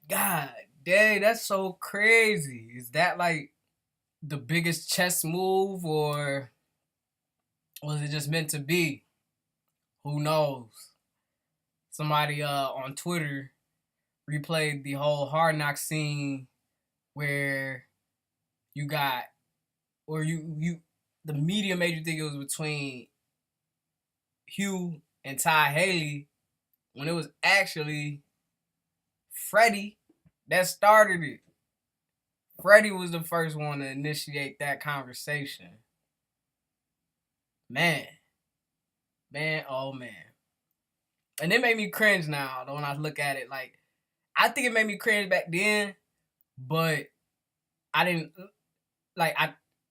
God dang, that's so crazy. Is that like the biggest chess move, or was it just meant to be? Who knows? Somebody on Twitter replayed the whole Hard Knock scene where you got, or you the media made you think it was between Hugh and Ty Haley when it was actually Freddie that started it. Freddie was the first one to initiate that conversation. Man, man, oh man. And it made me cringe now when I look at it. Like, I think it made me cringe back then, but I didn't like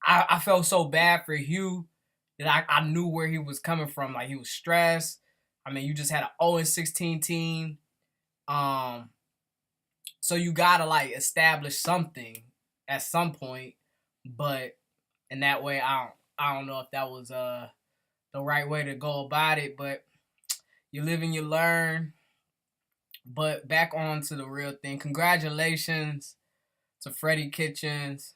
I felt so bad for Hugh that I knew where he was coming from. Like, he was stressed. I mean, you just had an 0-16 team. Um, so you gotta like establish something at some point. But in that way, I don't know if that was the right way to go about it. But you live and you learn. But back on to the real thing. Congratulations to Freddie Kitchens,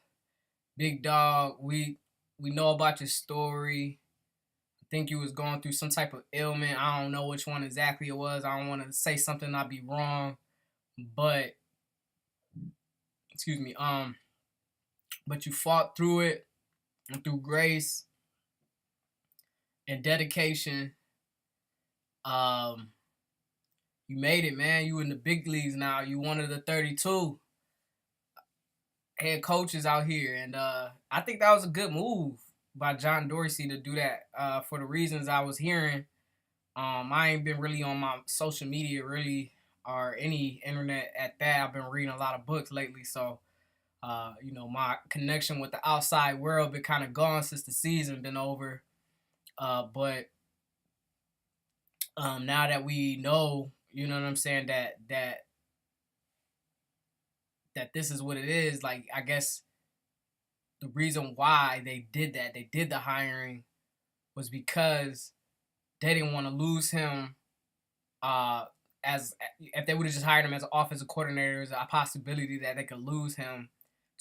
big dog. We know about your story. I think you was going through some type of ailment. I don't know which one exactly it was. I don't want to say something I'd be wrong, but excuse me. But you fought through it, and through grace and dedication. Um, you made it, man. You in the big leagues now. You one of the 32 head coaches out here, and I think that was a good move by John Dorsey to do that. For the reasons I was hearing, I ain't been really on my social media really or any internet at that. I've been reading a lot of books lately, so my connection with the outside world been kind of gone since the season been over. But now that we know, you know what I'm saying, that this is what it is. Like, I guess the reason why they did the hiring, was because they didn't want to lose him. Uh, as if they would have just hired him as an offensive coordinator, there's a possibility that they could lose him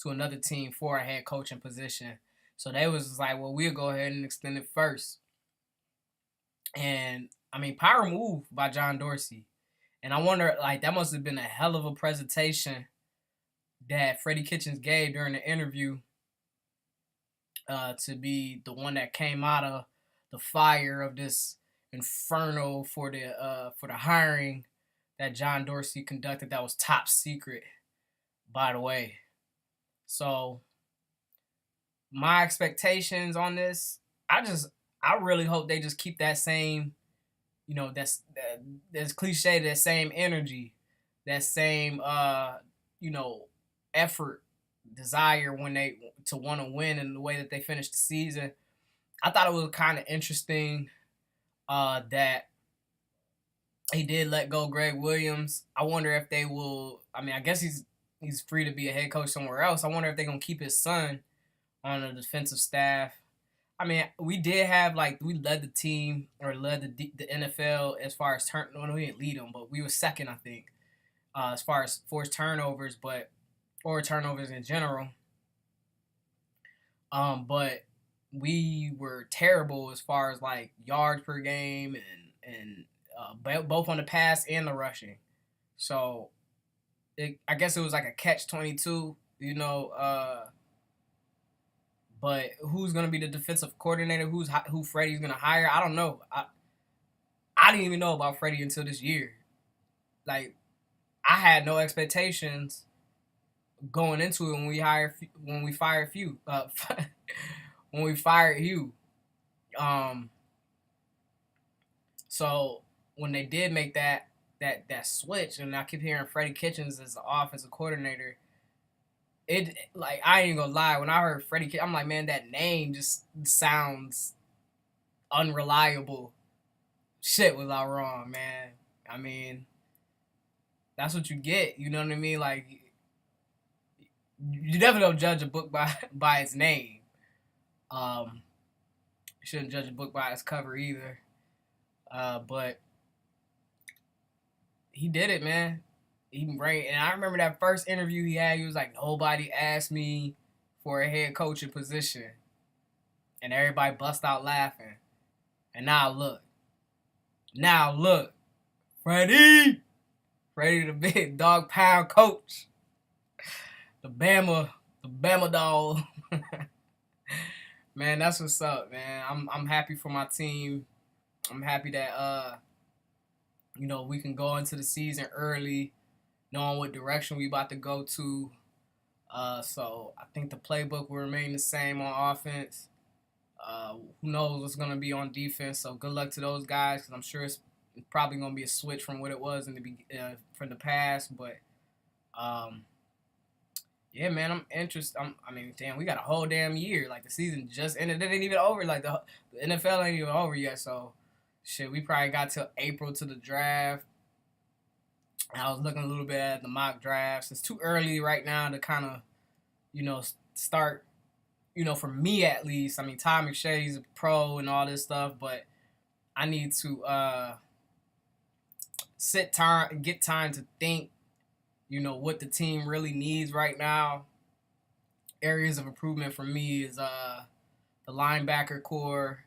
to another team for a head coaching position. So they was like, well, we'll go ahead and extend it first. And I mean, power move by John Dorsey. And I wonder, like, that must have been a hell of a presentation that Freddie Kitchens gave during the interview, to be the one that came out of the fire of this inferno for the hiring that John Dorsey conducted. That was top secret, by the way. So my expectations on this, I really hope they just keep that same, that's cliche, that same energy, that same you know effort, desire when they to want to win, in the way that they finished the season. I thought it was kind of interesting that he did let go Gregg Williams. I wonder if they will. I mean, I guess he's free to be a head coach somewhere else. I wonder if they're gonna keep his son on the defensive staff. I mean, we did have, like, we led the team, or led the NFL as far as turn. No, we didn't lead them, but we were second, I think, as far as forced turnovers, or turnovers in general. But we were terrible as far as like yards per game, and both on the pass and the rushing. So I guess it was like a catch 22, But who's gonna be the defensive coordinator? Who Freddie's gonna hire? I don't know. I didn't even know about Freddie until this year. Like, I had no expectations going into it when we fired Hugh. When we fired Hugh. Um, so when they did make that switch, and I keep hearing Freddie Kitchens as the offensive coordinator, it, like, I ain't gonna lie. When I heard Freddie, I'm like, man, that name just sounds unreliable. Shit, was I wrong, man? I mean, that's what you get. You know what I mean? Like, you definitely don't judge a book by its name. Um, you shouldn't judge a book by its cover either. But he did it, man. And I remember that first interview he had. He was like, nobody asked me for a head coaching position, and everybody bust out laughing. And now look, Freddie the big dog pound coach, the Bama dog. Man, that's what's up, man. I'm happy for my team. I'm happy that we can go into the season early, knowing what direction we about to go to. So I think the playbook will remain the same on offense. Who knows what's gonna be on defense? So good luck to those guys, because I'm sure it's probably gonna be a switch from what it was from the past. But yeah, man, I'm interested. Damn, we got a whole damn year. Like, the season just ended. It ain't even over. Like, the NFL ain't even over yet. So shit, we probably got till April to the draft. I was looking a little bit at the mock drafts. It's too early right now to kind of, start. For me at least. I mean, Ty McShay's a pro and all this stuff, but I need to get time to think. What the team really needs right now. Areas of improvement for me is the linebacker core,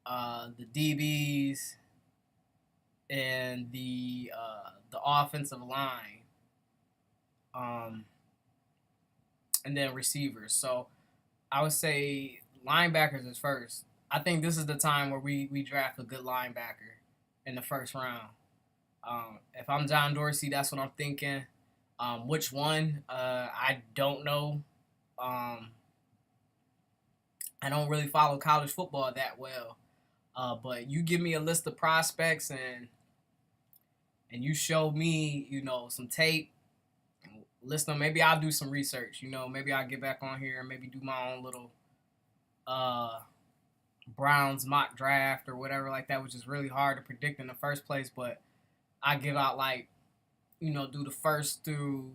the DBs, and the offensive line, and then receivers. So I would say linebackers is first. I think this is the time where we draft a good linebacker in the first round. If I'm John Dorsey, that's what I'm thinking. Which one? I don't know. I don't really follow college football that well. But you give me a list of prospects and you show me, some tape. Listen, maybe I'll do some research. Maybe I'll get back on here and maybe do my own little Browns mock draft or whatever like that, which is really hard to predict in the first place. But I give out do the first through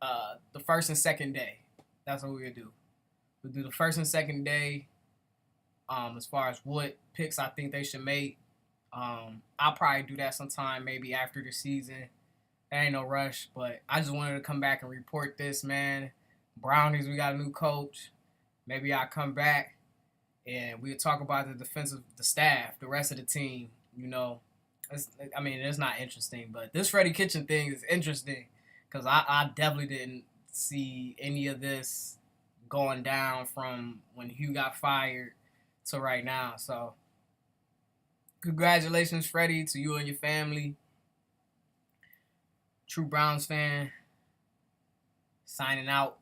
the first and second day. That's what we'll do. We'll do the first and second day. As far as what picks I think they should make, I'll probably do that sometime maybe after the season. There ain't no rush, but I just wanted to come back and report this, man. Brownies, we got a new coach. Maybe I'll come back and we'll talk about the staff, the rest of the team. It's not interesting, but this Freddie Kitchens thing is interesting because I definitely didn't see any of this going down from when Hugh got fired to right now. So, congratulations, Freddie, to you and your family. True Browns fan, signing out.